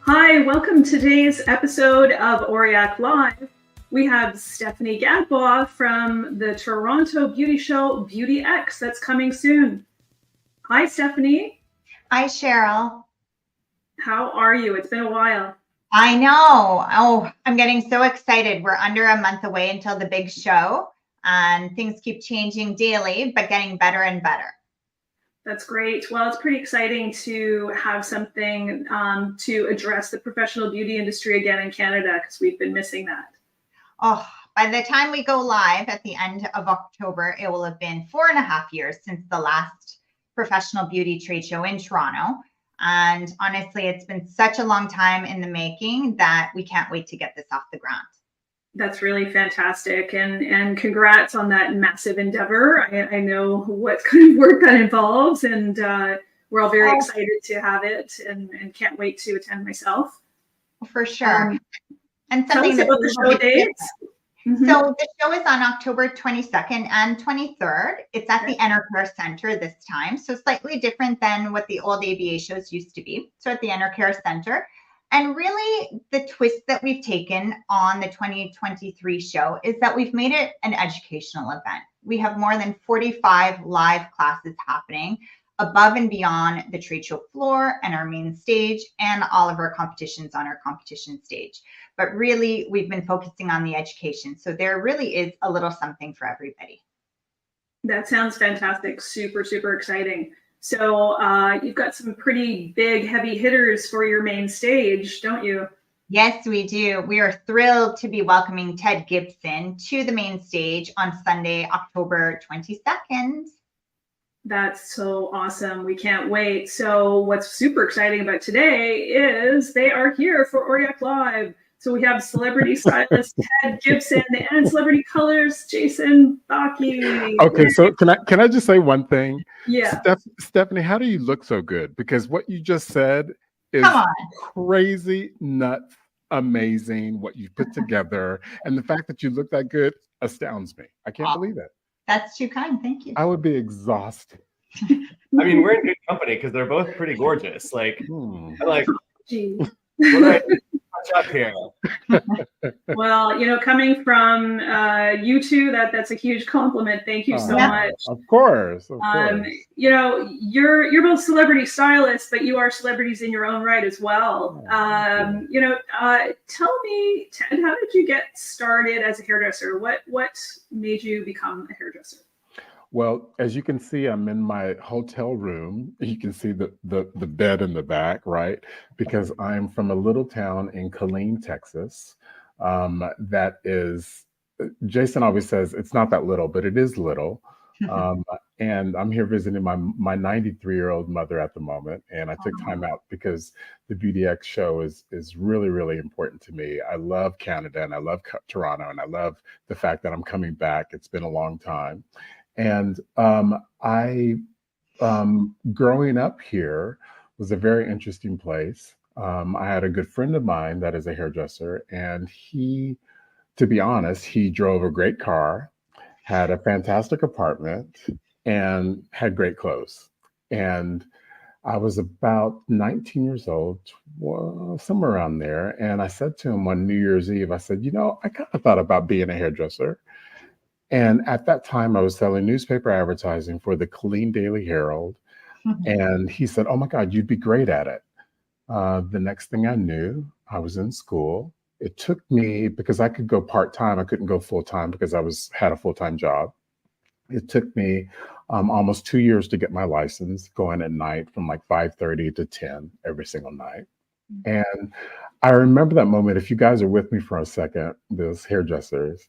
Hi, welcome to today's episode of Oriac Live. We have Stephanie Gadbois from the Toronto beauty show BeautyX that's coming soon. Hi, Stephanie. Hi, Cheryl. How are you? It's been a while. I know. Oh, I'm getting so excited. We're under a month away until the big show, and things keep changing daily, but getting better and better. That's great. Well, it's pretty exciting to have something to address the professional beauty industry again in Canada, because we've been missing that. Oh, by the time we go live at the end of October, it will have been 4.5 years since the last professional beauty trade show in Toronto. And honestly, it's been such a long time in the making that we can't wait to get this off the ground. That's really fantastic, and congrats on that massive endeavor. I know what kind of work that involves, and we're all very excited to have it, and can't wait to attend myself. For sure. And something about the show dates. So the show is on October 22nd and 23rd. It's at the EnerCare Center this time, so slightly different than what the old ABA shows used to be. So at the EnerCare Center. And really, the twist that we've taken on the 2023 show is that we've made it an educational event. We have more than 45 live classes happening above and beyond the trade show floor and our main stage and all of our competitions on our competition stage. But really, we've been focusing on the education. So there really is a little something for everybody. That sounds fantastic. Super, super exciting. So you've got some pretty big heavy hitters for your main stage, don't you? Yes, we do. We are thrilled to be welcoming Ted Gibson to the main stage on Sunday, October 22nd. That's so awesome. We can't wait. So what's super exciting about today is they are here for Oriac Live. So we have Celebrity Stylist Ted Gibson and Celebrity Colors Jason Backe. Okay, so can I just say one thing? Yeah. Stephanie, how do you look so good? Because what you just said is crazy, nuts, amazing, what you put together. And the fact that you look that good astounds me. I can't believe it. That's too kind. Thank you. I would be exhausted. I mean, we're in good company because they're both pretty gorgeous. Like, Gee. Up here. Well, coming from you two, that's a huge compliment. Thank you so much. Of course. You're both celebrity stylists, but you are celebrities in your own right as well. Tell me, Ted, how did you get started as a hairdresser? What made you become a hairdresser? Well, as you can see, I'm in my hotel room. You can see the bed in the back, right? Because I'm from a little town in Killeen, Texas. That is, Jason always says it's not that little, but it is little. And I'm here visiting my 93-year-old mother at the moment. And I took time out because the BeautyX show is really, really important to me. I love Canada and I love Toronto and I love the fact that I'm coming back. It's been a long time. And growing up here was a very interesting place. I had a good friend of mine that is a hairdresser, and he, to be honest, he drove a great car, had a fantastic apartment, and had great clothes. And I was about 19 years old, somewhere around there. And I said to him on New Year's Eve, I said, I kind of thought about being a hairdresser. And at that time, I was selling newspaper advertising for the Killeen Daily Herald. And he said, oh my God, you'd be great at it. The next thing I knew, I was in school. It took me, because I could go part-time, I couldn't go full-time because I had a full-time job. It took me almost 2 years to get my license, going at night from like 5:30 to 10 every single night. And I remember that moment. If you guys are with me for a second, those hairdressers,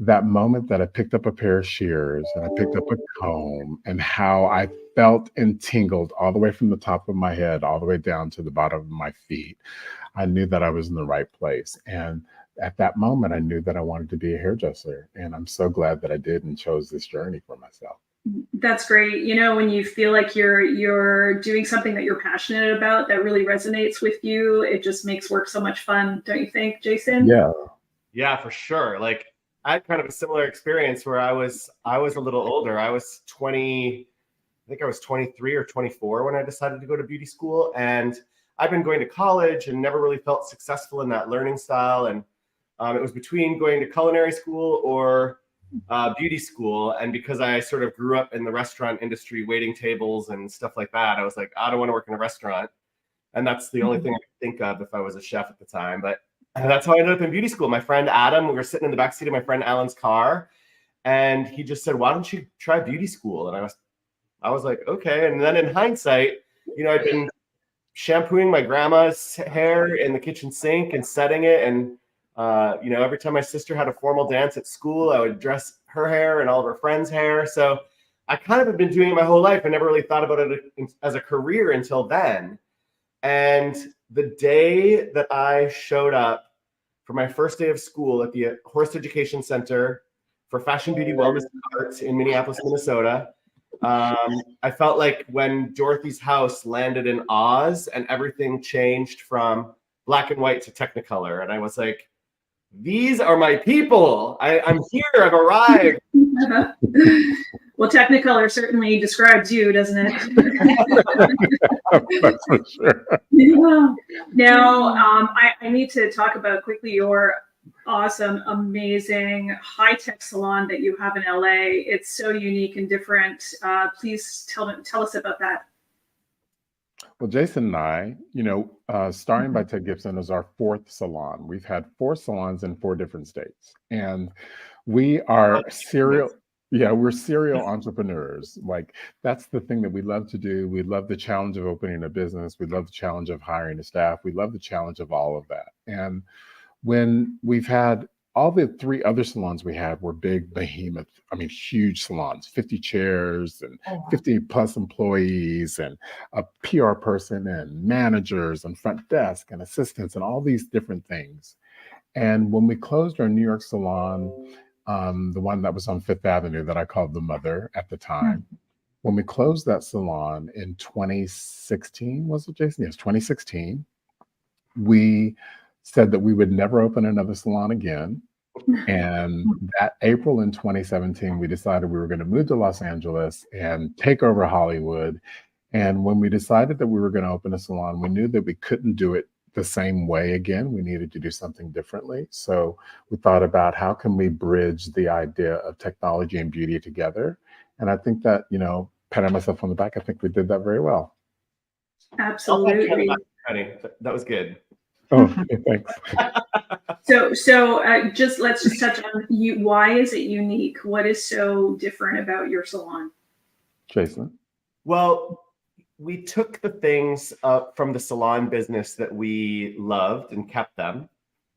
that moment that I picked up a pair of shears and I picked up a comb, and how I felt and tingled all the way from the top of my head all the way down to the bottom of my feet. I knew that I was in the right place. And at that moment, I knew that I wanted to be a hairdresser. And I'm so glad that I did and chose this journey for myself. That's great. When you feel like you're doing something that you're passionate about, that really resonates with you, it just makes work so much fun. Don't you think, Jason? Yeah, for sure. Like, I had kind of a similar experience where I was a little older. I was 20, I think I was 23 or 24 when I decided to go to beauty school. And I'd been going to college and never really felt successful in that learning style. And it was between going to culinary school or beauty school. And because I sort of grew up in the restaurant industry, waiting tables and stuff like that, I was like, I don't want to work in a restaurant. And that's the only thing I could think of if I was a chef at the time. But that's how I ended up in beauty school. My friend Adam, we were sitting in the backseat of my friend Alan's car, and he just said, why don't you try beauty school? And I was like, okay. And then in hindsight, you know, I'd been shampooing my grandma's hair in the kitchen sink and setting it. And, you know, every time my sister had a formal dance at school, I would dress her hair and all of her friends' hair. So I kind of have been doing it my whole life. I never really thought about it as a career until then. And the day that I showed up for my first day of school at the Horst Education Center for Fashion, Beauty, Wellness, and Arts in Minneapolis, Minnesota, I felt like when Dorothy's house landed in Oz and everything changed from black and white to Technicolor. And I was like, these are my people. I'm here. I've arrived. Well, Technicolor certainly describes you, doesn't it? That's for sure. Yeah. Now, I need to talk about quickly your awesome, amazing, high-tech salon that you have in LA. It's so unique and different. Please tell us about that. Well, Jason and I, you know, starting by Ted Gibson is our 4th salon. We've had 4 salons in 4 different states, and we are we're serial entrepreneurs. Like, that's the thing that we love to do. We love the challenge of opening a business. We love the challenge of hiring a staff. We love the challenge of all of that. And when we've had all the 3 other salons we had were big behemoth, I mean, huge salons, 50 chairs and 50 plus employees and a PR person and managers and front desk and assistants and all these different things. And when we closed our New York salon, the one that was on 5th Avenue that I called the Mother at the time, when we closed that salon in 2016, was it, Jason? Yes, 2016, we said that we would never open another salon again. And that April in 2017, we decided we were going to move to Los Angeles and take over Hollywood. And when we decided that we were going to open a salon, we knew that we couldn't do it the same way again. We needed to do something differently. So we thought about how can we bridge the idea of technology and beauty together. And I think that, you know, patting myself on the back, I think we did that very well. Absolutely. Honey, that was good. Oh, okay, thanks. So let's just touch on you. Why is it unique? What is so different about your salon? Jason? Well, we took the things from the salon business that we loved and kept them,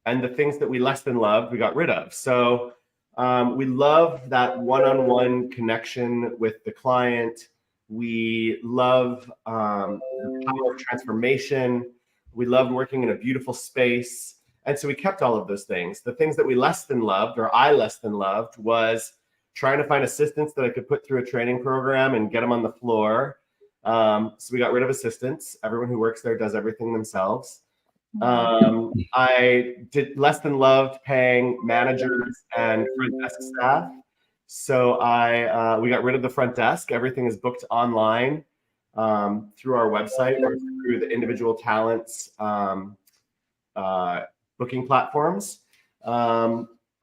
and the things that we less than loved, we got rid of. So we love that one-on-one connection with the client. We love the power of transformation. We loved working in a beautiful space. And so we kept all of those things. The things that we less than loved, or I less than loved, was trying to find assistants that I could put through a training program and get them on the floor. So we got rid of assistants. Everyone who works there does everything themselves. I did less than loved paying managers and front desk staff. So we got rid of the front desk. Everything is booked online through our website or through the individual talents booking platforms.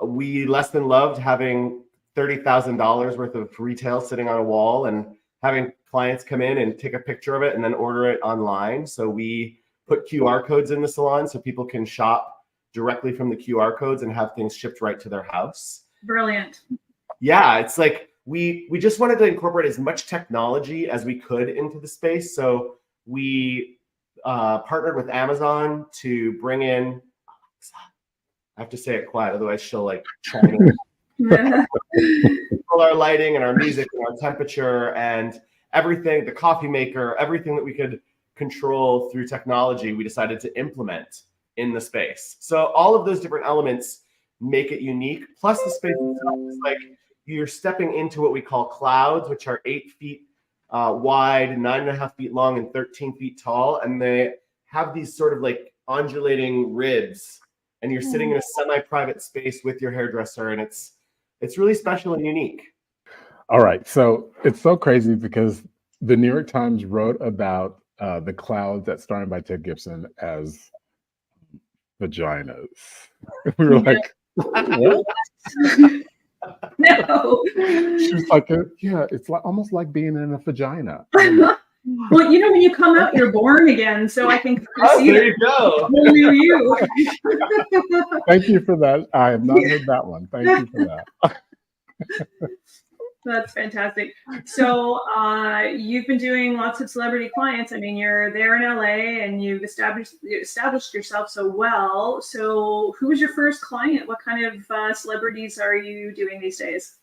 We less than loved having $30,000 worth of retail sitting on a wall and having clients come in and take a picture of it and then order it online. So we put QR codes in the salon so people can shop directly from the QR codes and have things shipped right to their house. Brilliant. Yeah, it's like we just wanted to incorporate as much technology as we could into the space. So we partnered with Amazon to bring in, I have to say it quiet, otherwise she'll like chime in. All our lighting and our music and our temperature and everything, the coffee maker, everything that we could control through technology, we decided to implement in the space. So all of those different elements make it unique. Plus the space itself is like you're stepping into what we call clouds, which are 8 feet wide, 9.5 feet long, and 13 feet tall. And they have these sort of like undulating ribs. And you're sitting in a semi-private space with your hairdresser, and it's really special and unique. All right. So it's so crazy because the New York Times wrote about the clouds at Starting by Ted Gibson as vaginas. We were like, what? No. She was like, yeah, it's like almost like being in a vagina. Well, when you come out, you're born again, so I can see there you go. whole new you. Thank you for that. I have not heard that one. Thank you for that. That's fantastic. So you've been doing lots of celebrity clients. I mean, you're there in LA and you've established yourself so well. So who was your first client? What kind of celebrities are you doing these days?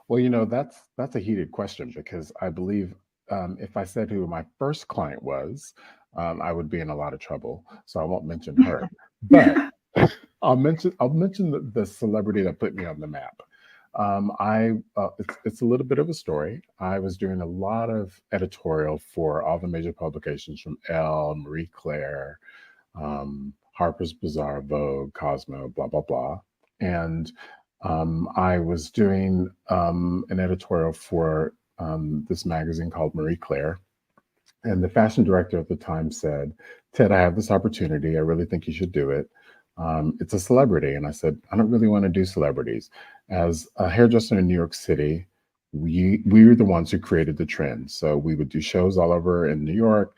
Well, that's a heated question, because I believe if I said who my first client was, I would be in a lot of trouble. So I won't mention her. But I'll mention the celebrity that put me on the map. It's a little bit of a story. I was doing a lot of editorial for all the major publications, from Elle, Marie Claire, Harper's Bazaar, Vogue, Cosmo, blah, blah, blah. And I was doing an editorial for this magazine called Marie Claire. And the fashion director at the time said, Ted, I have this opportunity. I really think you should do it. It's a celebrity. And I said, I don't really want to do celebrities. As a hairdresser in New York City, we were the ones who created the trend. So we would do shows all over in New York,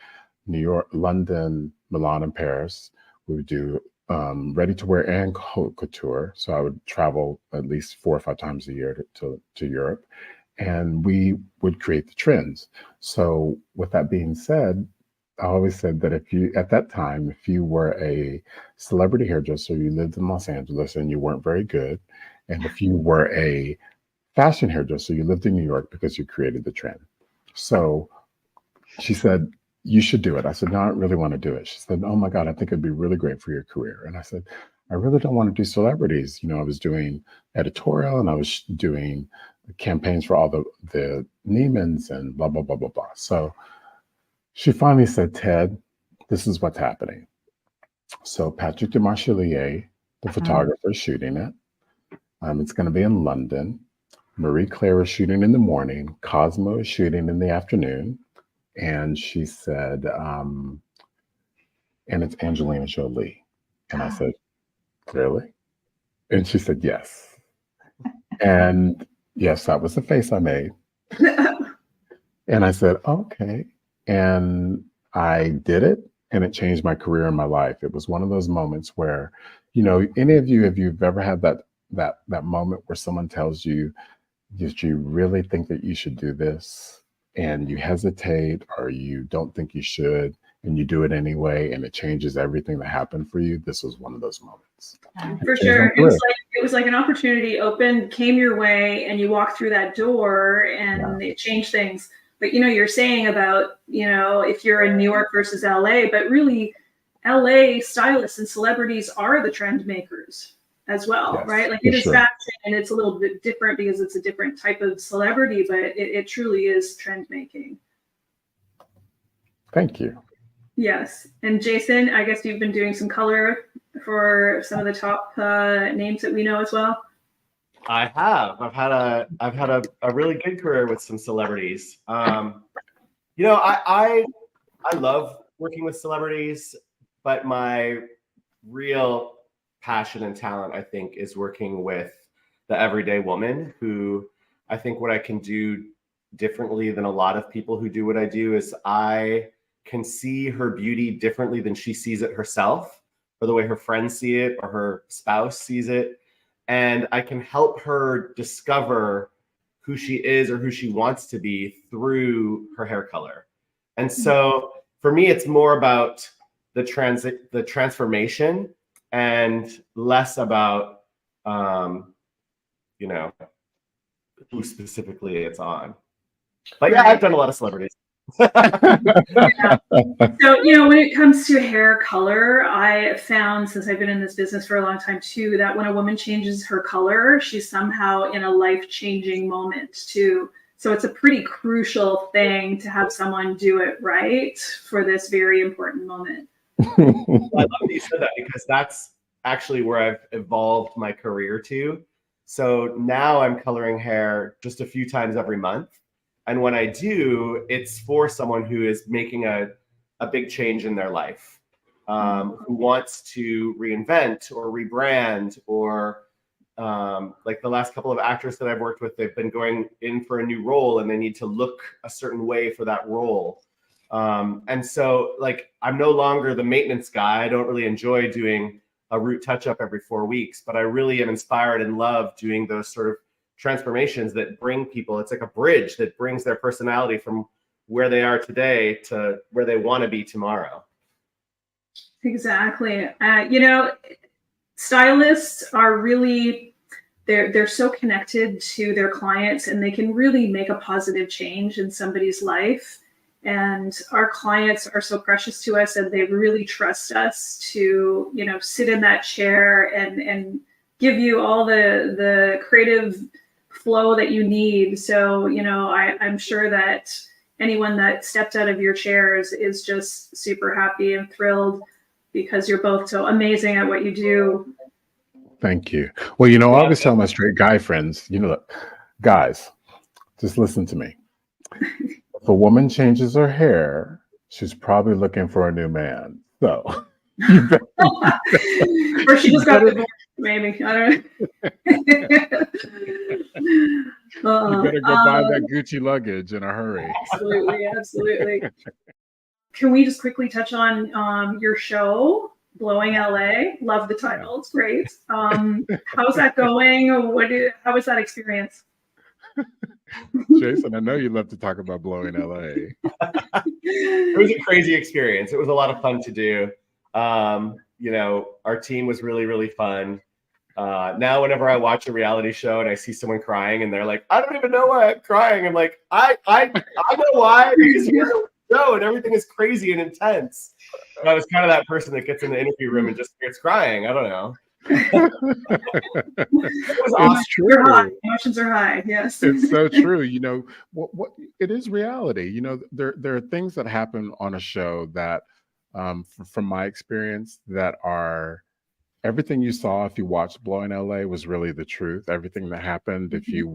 London, Milan, and Paris. We would do ready to wear and haute couture. So I would travel at least 4 or 5 times a year to Europe, and we would create the trends. So with that being said, I always said that if you were a celebrity hairdresser, you lived in Los Angeles and you weren't very good. And if you were a fashion hairdresser, you lived in New York because you created the trend. So she said, you should do it. I said, no, I don't really want to do it. She said, oh my God, I think it'd be really great for your career. And I said, I really don't want to do celebrities. I was doing editorial and I was doing campaigns for all the Neiman's and blah, blah, blah, blah, blah. So she finally said, Ted, this is what's happening. So Patrick de Marchelier, the photographer, is shooting it. It's going to be in London. Marie Claire is shooting in the morning. Cosmo is shooting in the afternoon. And she said, and it's Angelina Jolie. And I said, really? And she said, yes. And yes, that was the face I made. And I said, okay. And I did it, and it changed my career and my life. It was one of those moments where, any of you, if you've ever had that moment where someone tells you, did you really think that you should do this? And you hesitate, or you don't think you should, and you do it anyway, and it changes everything that happened for you. This was one of those moments. For sure. It was like an opportunity came your way, and you walked through that door, and it changed things. But you're saying about, if you're in New York versus LA, but really LA stylists and celebrities are the trend makers as well, yes, right? Like it is fashion, and it's a little bit different because it's a different type of celebrity, but it truly is trend making. Thank you. Yes. And Jason, I guess you've been doing some color for some of the top names that we know as well. I have. I've had a really good career with some celebrities. I love working with celebrities, but my real passion and talent, I think, is working with the everyday woman, who I think what I can do differently than a lot of people who do what I do is I can see her beauty differently than she sees it herself, or the way her friends see it or her spouse sees it. And I can help her discover who she is or who she wants to be through her hair color. And so for me, it's more about the transformation and less about, who specifically it's on. But yeah, I've done a lot of celebrities. Yeah. So, when it comes to hair color, I found, since I've been in this business for a long time too, that when a woman changes her color, she's somehow in a life-changing moment too. So it's a pretty crucial thing to have someone do it right for this very important moment. Well, I love that you said that, because that's actually where I've evolved my career to. So now I'm coloring hair just a few times every month. And when I do, it's for someone who is making a a big change in their life, who wants to reinvent or rebrand, or like the last couple of actors that I've worked with, they've been going in for a new role and they need to look a certain way for that role. And so like, I'm no longer the maintenance guy. I don't really enjoy doing a root touch up every 4 weeks, but I really am inspired and love doing those sort of transformations that bring people, it's like a bridge that brings their personality from where they are today to where they want to be tomorrow. Exactly. You know, stylists are really, they're so connected to their clients, and they can really make a positive change in somebody's life. And our clients are so precious to us, and they really trust us to, you know, sit in that chair and give you all the creative flow that you need. So, you know, I'm sure that anyone that stepped out of your chairs is just super happy and thrilled, because you're both so amazing at what you do. Thank you. Well, you know, I always tell my straight guy friends, you know, look, guys, just listen to me. If a woman changes her hair, she's probably looking for a new man. So, you better, or she just got divorced, maybe. I don't know. you better go buy that Gucci luggage in a hurry. Absolutely, absolutely. Can we just quickly touch on your show, Blowing LA? Love the title; it's great. How's that going? How was that experience? Jason, I know you love to talk about Blowing LA. It was a crazy experience. It was a lot of fun to do. You know, our team was really, really fun. Now, whenever I watch a reality show and I see someone crying and they're like, I don't even know why I'm crying, I'm like, I know why, because you're on the show and everything is crazy and intense. And I was kind of that person that gets in the interview room and just starts crying. I don't know. It was awesome. It's true. High. Emotions are high. Yes, it's so true. You know, what it is reality. You know, there are things that happen on a show that, from my experience, that are everything you saw if you watched Blowing LA was really the truth. Everything that happened, if you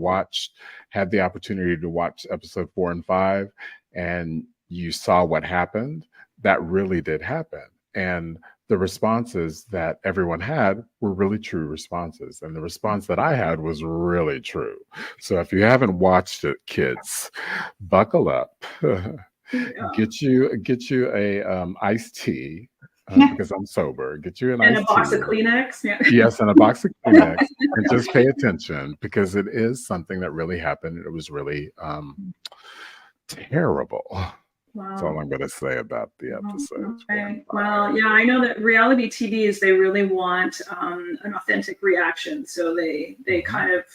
had the opportunity to watch episode 4 and 5, and you saw what happened, that really did happen. And the responses that everyone had were really true responses. And the response that I had was really true. So if you haven't watched it, kids, buckle up. Get you a iced tea, because I'm sober. Get you an iced tea. And a box of Kleenex. Yeah. Yes, and a box of Kleenex. And just pay attention, because it is something that really happened. It was really terrible. Wow. That's all I'm going to say about the episode. Okay. Well, yeah, I know that reality TVs, they really want an authentic reaction. So they kind of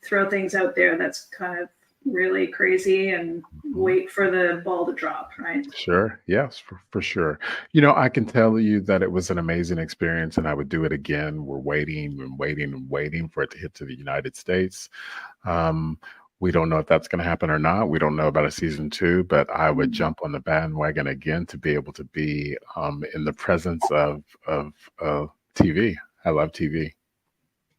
throw things out there that's kind of really crazy and wait for the ball to drop, right? Sure. Yes, for sure. You know, I can tell you that it was an amazing experience, and I would do it again. We're waiting and waiting and waiting for it to hit to the United States. We don't know if that's going to happen or not. We don't know about a season 2, but I would jump on the bandwagon again to be able to be in the presence of TV. I love TV.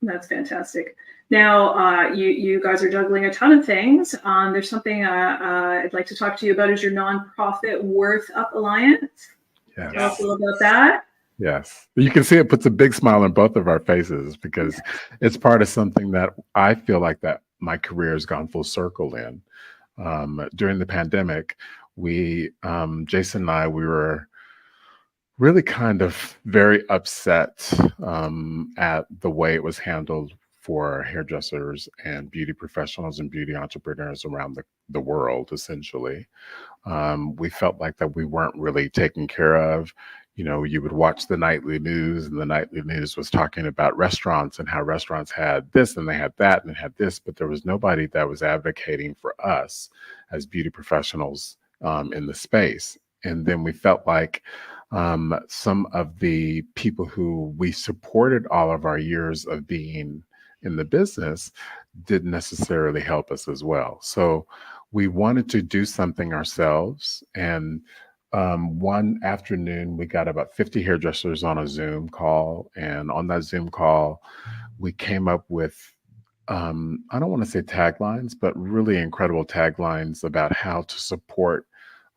That's fantastic. Now, you guys are juggling a ton of things. There's something I'd like to talk to you about, is your nonprofit Worth Up Alliance. Yes. Tell us a little about that. Yes. You can see it puts a big smile on both of our faces, because it's part of something that I feel like that my career has gone full circle in. During the pandemic, Jason and I, we were really kind of very upset at the way it was handled for hairdressers and beauty professionals and beauty entrepreneurs around the world, essentially. We felt like that we weren't really taken care of. You know, you would watch the nightly news, and the nightly news was talking about restaurants and how restaurants had this and they had that and had this, but there was nobody that was advocating for us as beauty professionals in the space. And then we felt like some of the people who we supported all of our years of being in the business didn't necessarily help us as well. So we wanted to do something ourselves, and one afternoon, we got about 50 hairdressers on a Zoom call. And on that Zoom call, we came up with, I don't want to say taglines, but really incredible taglines about how to support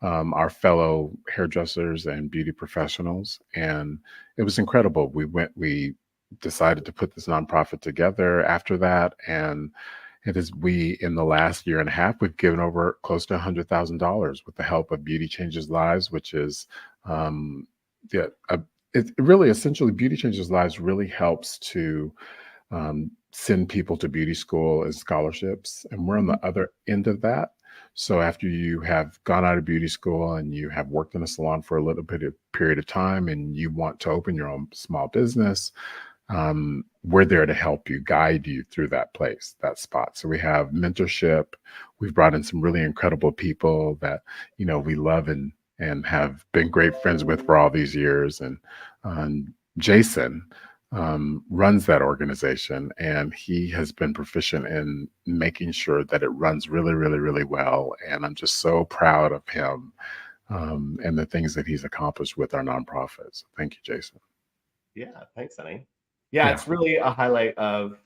our fellow hairdressers and beauty professionals. And it was incredible. We decided to put this nonprofit together after that. And in the last year and a half, we've given over close to $100,000 with the help of Beauty Changes Lives, which is, it really essentially Beauty Changes Lives really helps to send people to beauty school as scholarships. And we're on the other end of that. So after you have gone out of beauty school and you have worked in a salon for a little bit of period of time and you want to open your own small business, we're there to help you, guide you through that place, that spot. So we have mentorship. We've brought in some really incredible people that, we love and have been great friends with for all these years. And Jason runs that organization, and he has been proficient in making sure that it runs really, really, really well. And I'm just so proud of him and the things that he's accomplished with our nonprofit. So thank you, Jason. Yeah, thanks, Sonny. Yeah, it's really a highlight of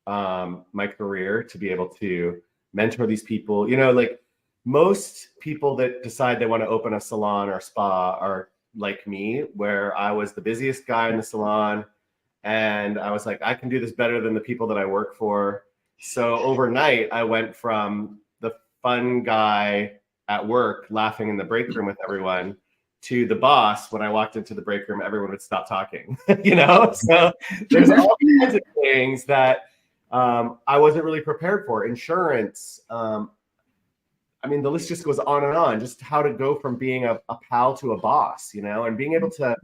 my career to be able to mentor these people. Like most people that decide they want to open a salon or spa are like me, where I was the busiest guy in the salon. And I was like, I can do this better than the people that I work for. So overnight, I went from the fun guy at work laughing in the break room with everyone to the boss. When I walked into the break room, everyone would stop talking, So there's all kinds of things that I wasn't really prepared for. Insurance. The list just goes on and on, just how to go from being a pal to a boss, and being able to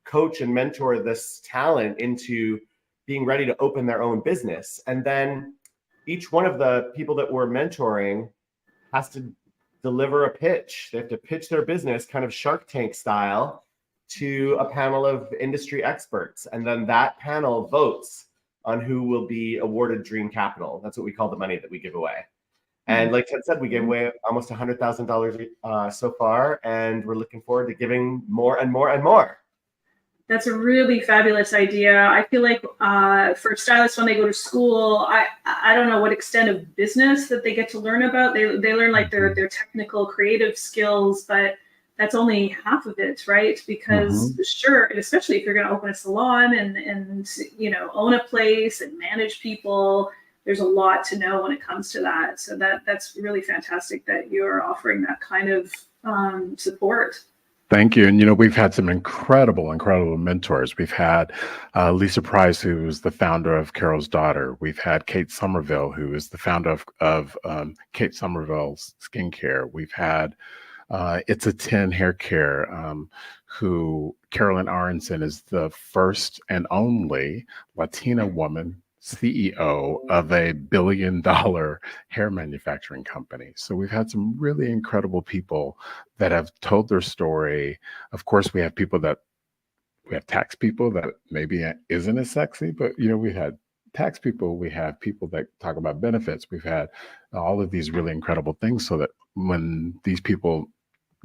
coach and mentor this talent into being ready to open their own business. And then each one of the people that we're mentoring has to deliver a pitch. They have to pitch their business kind of Shark Tank style to a panel of industry experts. And then that panel votes on who will be awarded Dream Capital. That's what we call the money that we give away. And like Ted said, we gave away almost $100,000 so far, and we're looking forward to giving more and more and more. That's a really fabulous idea. I feel like for stylists, when they go to school, I don't know what extent of business that they get to learn about. They learn like their technical, creative skills, but that's only half of it, right? Because sure, and especially if you're going to open a salon and own a place and manage people, there's a lot to know when it comes to that. So that's really fantastic that you're offering that kind of support. Thank you. And, we've had some incredible mentors. We've had Lisa Price, who is the founder of Carol's Daughter. We've had Kate Somerville, who is the founder of Kate Somerville's Skincare. We've had It's a 10 Hair Care, who Carolyn Aronson is the first and only Latina woman CEO of a $1 billion hair manufacturing company. So we've had some really incredible people that have told their story. Of course, we have tax people that maybe isn't as sexy, but we had tax people, we have people that talk about benefits. We've had all of these really incredible things so that when these people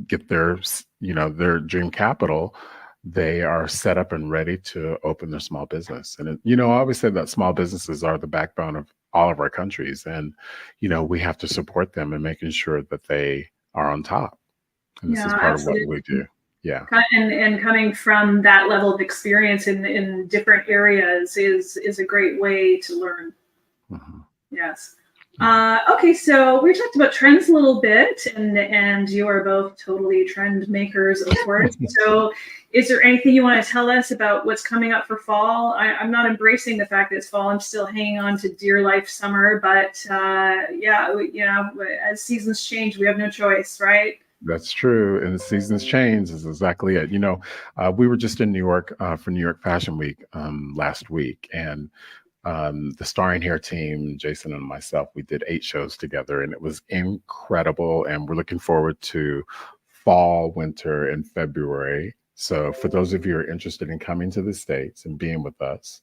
get their dream capital, they are set up and ready to open their small business. And, I always say that small businesses are the backbone of all of our countries. And, we have to support them in making sure that they are on top. And this is part absolutely. Of what we do. Yeah. And coming from that level of experience in different areas is a great way to learn. Yes. Okay, so we talked about trends a little bit, and you are both totally trend makers, of course. So is there anything you want to tell us about what's coming up for fall? I'm not embracing the fact that it's fall. I'm still hanging on to dear life summer, but as seasons change, we have no choice, right? That's true. And the seasons change is exactly it. We were just in New York for New York Fashion Week last week, and the Starring Hair team, Jason and myself, we did 8 shows together, and it was incredible. And we're looking forward to fall, winter, and February. So for those of you who are interested in coming to the States and being with us,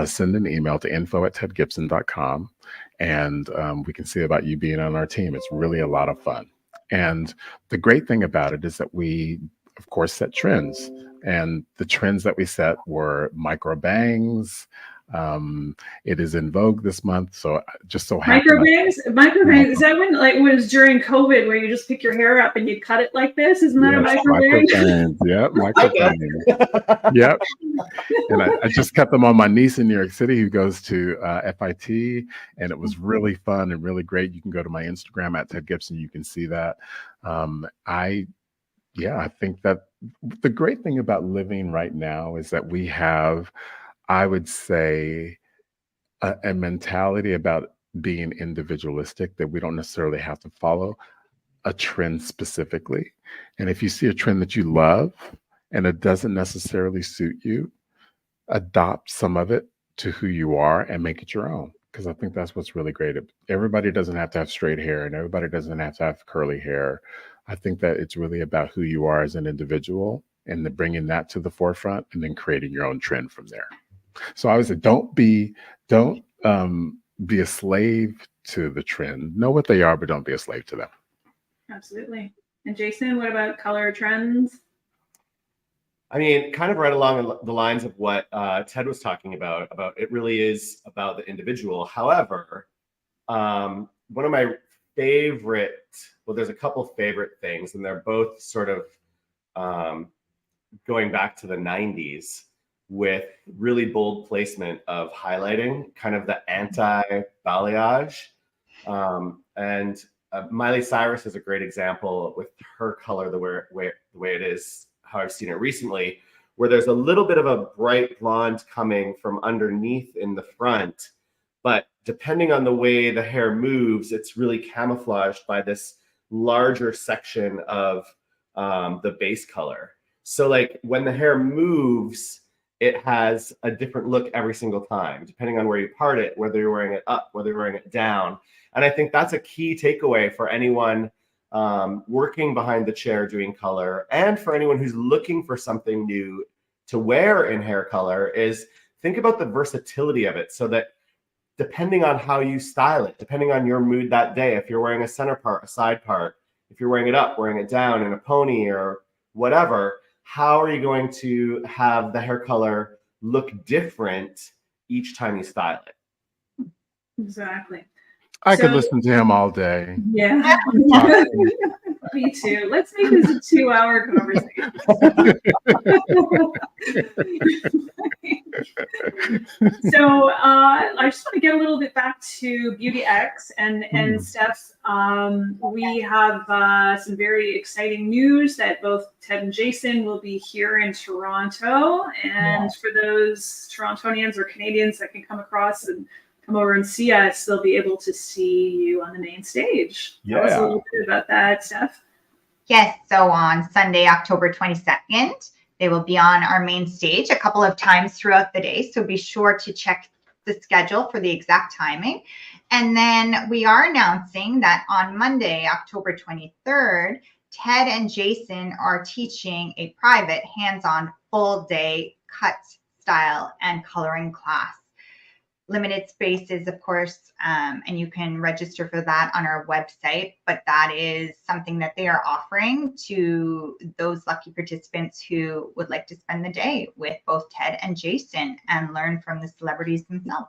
send an email to info@tedgibson.com, and we can see about you being on our team. It's really a lot of fun. And the great thing about it is that we, of course, set trends. And the trends that we set were micro bangs, It is in vogue this month, so just so happy. Microbangs. Is that when, like, was during COVID where you just pick your hair up and you cut it like this? Isn't that a microbang? Yep, microbangs. Yep. And I just cut them on my niece in New York City who goes to FIT, and it was really fun and really great. You can go to my Instagram at Ted Gibson. You can see that. I think that the great thing about living right now is that we have, I would say, a mentality about being individualistic, that we don't necessarily have to follow a trend specifically. And if you see a trend that you love and it doesn't necessarily suit you, adopt some of it to who you are and make it your own. Because I think that's what's really great. Everybody doesn't have to have straight hair and everybody doesn't have to have curly hair. I think that it's really about who you are as an individual and then bringing that to the forefront and then creating your own trend from there. So I would say, don't be a slave to the trend. Know what they are, but don't be a slave to them. Absolutely. And Jason, what about color trends? I mean, kind of right along the lines of what Ted was talking about it really is about the individual. However, one of my favorite, well, there's a couple favorite things, and they're both sort of going back to the 90s with really bold placement of highlighting, kind of the anti-balayage. And Miley Cyrus is a great example with her color, the way it is, how I've seen it recently, where there's a little bit of a bright blonde coming from underneath in the front, but depending on the way the hair moves, it's really camouflaged by this larger section of the base color. So like when the hair moves, it has a different look every single time, depending on where you part it, whether you're wearing it up, whether you're wearing it down. And I think that's a key takeaway for anyone working behind the chair doing color, and for anyone who's looking for something new to wear in hair color, is think about the versatility of it, so that depending on how you style it, depending on your mood that day, if you're wearing a center part, a side part, if you're wearing it up, wearing it down in a pony or whatever, how are you going to have the hair color look different each time you style it? Exactly. I could listen to him all day. Yeah. Me too. Let's make this a 2-hour conversation. So I just want to get a little bit back to BeautyX and Steph. We have some very exciting news that both Ted and Jason will be here in Toronto. And for those Torontonians or Canadians that can come across and come over and see us, they'll be able to see you on the main stage. Yeah. Tell us a little bit about that, Steph. Yes, so on Sunday, October 22nd, they will be on our main stage a couple of times throughout the day. So be sure to check the schedule for the exact timing. And then we are announcing that on Monday, October 23rd, Ted and Jason are teaching a private hands-on full-day cut, style, and coloring class. Limited spaces, of course, and you can register for that on our website, but that is something that they are offering to those lucky participants who would like to spend the day with both Ted and Jason and learn from the celebrities themselves.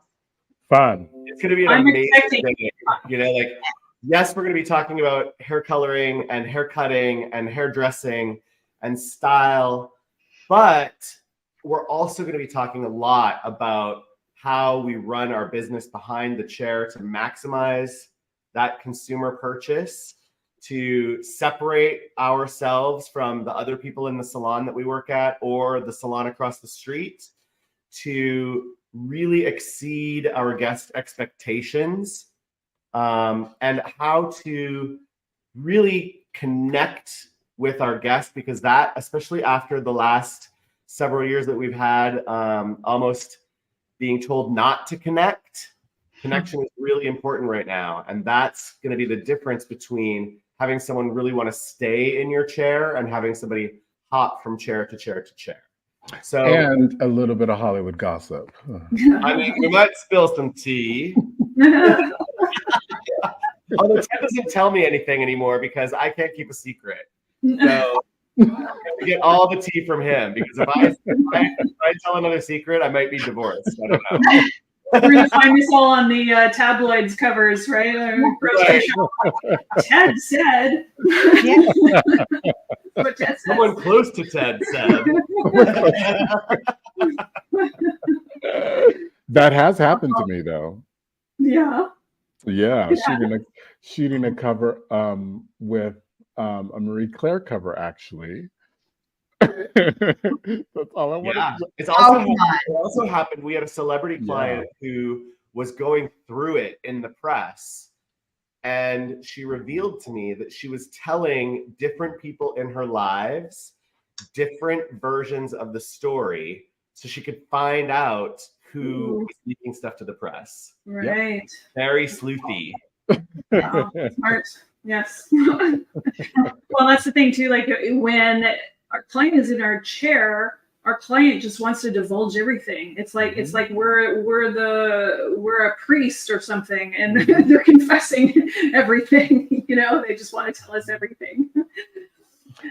Fun. It's going to be an amazing day. You know, like, yes, we're going to be talking about hair coloring and hair cutting and hairdressing and style, but we're also going to be talking a lot about how we run our business behind the chair to maximize that consumer purchase, to separate ourselves from the other people in the salon that we work at or the salon across the street, to really exceed our guest expectations, and how to really connect with our guests, because that, especially after the last several years that we've had, almost being told not to connect. Connection is really important right now. And that's going to be the difference between having someone really want to stay in your chair and having somebody hop from chair to chair to chair. So, and a little bit of Hollywood gossip. I mean, we might spill some tea. Although Ted doesn't tell me anything anymore because I can't keep a secret. So to get all the tea from him, because if I tell another secret, I might be divorced. I don't know. We're gonna find this all on the tabloids covers, right? Grocery shop. Ted said. Yeah. What Ted said. Someone close to Ted said. That has happened to me though. Yeah. Yeah, shooting a cover with a Marie Claire cover actually. That's all I wanted Yeah, to it also happened. We had a celebrity client who was going through it in the press, and she revealed to me that she was telling different people in her lives different versions of the story, so she could find out who was leaking stuff to the press. Right. Yep. Very sleuthy. Wow. Smart. Yes. Well, that's the thing too. Like when our client is in our chair, our client just wants to divulge everything. It's like we're a priest or something, and they're confessing everything. You know, they just want to tell us everything.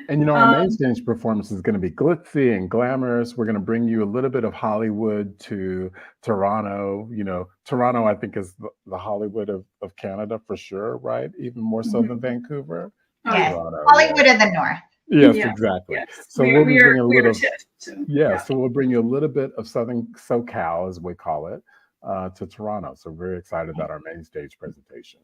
And you know, our main stage performance is going to be glitzy and glamorous. We're going to bring you a little bit of Hollywood to Toronto. You know, Toronto, I think, is the Hollywood of Canada for sure, right? Even more so than Vancouver. Yes, Toronto, Hollywood of the North. Yes, Yeah. exactly. Yes. So we we'll be bringing a little. So we'll bring you a little bit of Southern SoCal, as we call it, to Toronto. So we're very excited about our main stage presentation.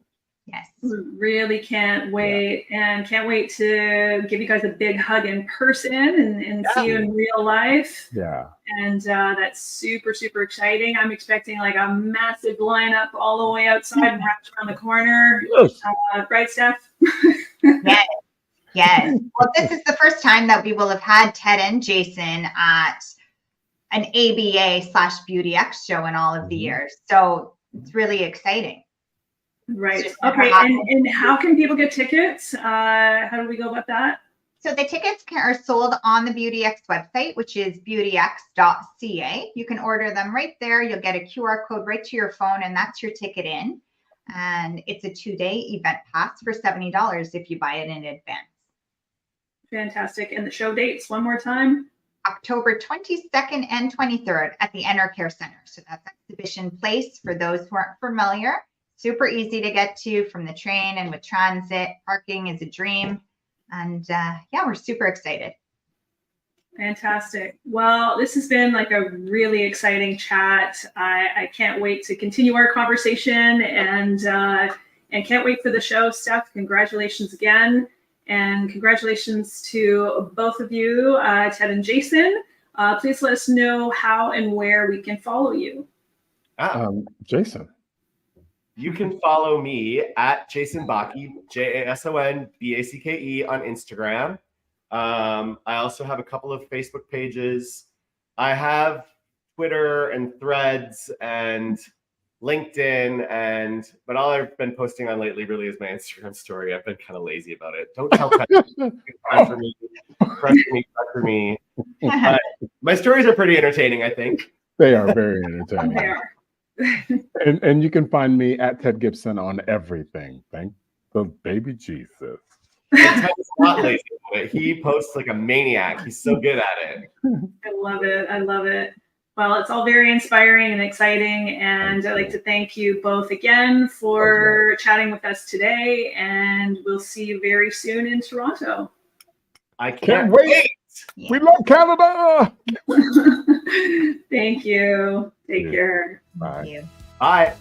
Yes. we really can't wait, and can't wait to give you guys a big hug in person and see you in real life. Yeah. And that's super, super exciting. I'm expecting like a massive lineup all the way outside and wrapped around the corner. Yes. Right, Steph? Yes. Yes. Well, this is the first time that we will have had Ted and Jason at an ABA/BeautyX show in all of the years. So it's really exciting. Right. Okay. And how can people get tickets? How do we go about that? So the tickets are sold on the BeautyX website, which is beautyx.ca. You can order them right there. You'll get a QR code right to your phone, and that's your ticket in. And it's a 2-day event pass for $70 if you buy it in advance. Fantastic. And the show dates one more time? October 22nd and 23rd at the EnerCare Center. So that's Exhibition Place for those who aren't familiar. Super easy to get to from the train and with transit. Parking is a dream. And we're super excited. Fantastic. Well, this has been like a really exciting chat. I can't wait to continue our conversation and can't wait for the show. Steph, congratulations again. And congratulations to both of you, Ted and Jason. Please let us know how and where we can follow you. Jason. You can follow me at Jason Backe, JasonBacke on Instagram. I also have a couple of Facebook pages. I have Twitter and Threads and LinkedIn, but all I've been posting on lately really is my Instagram story. I've been kind of lazy about it. Don't tell pressure me. My stories are pretty entertaining, I think. They are very entertaining. They are. and you can find me at Ted Gibson on everything. Thank the baby Jesus. Ted's not lazy about it. He posts like a maniac. He's so good at it. I love it. I love it. Well, it's all very inspiring and exciting. And I'd like to thank you both again for chatting with us today. And we'll see you very soon in Toronto. I can't wait. Yeah. We love Canada. Thank you. Take care. Bye. Thank you. Bye.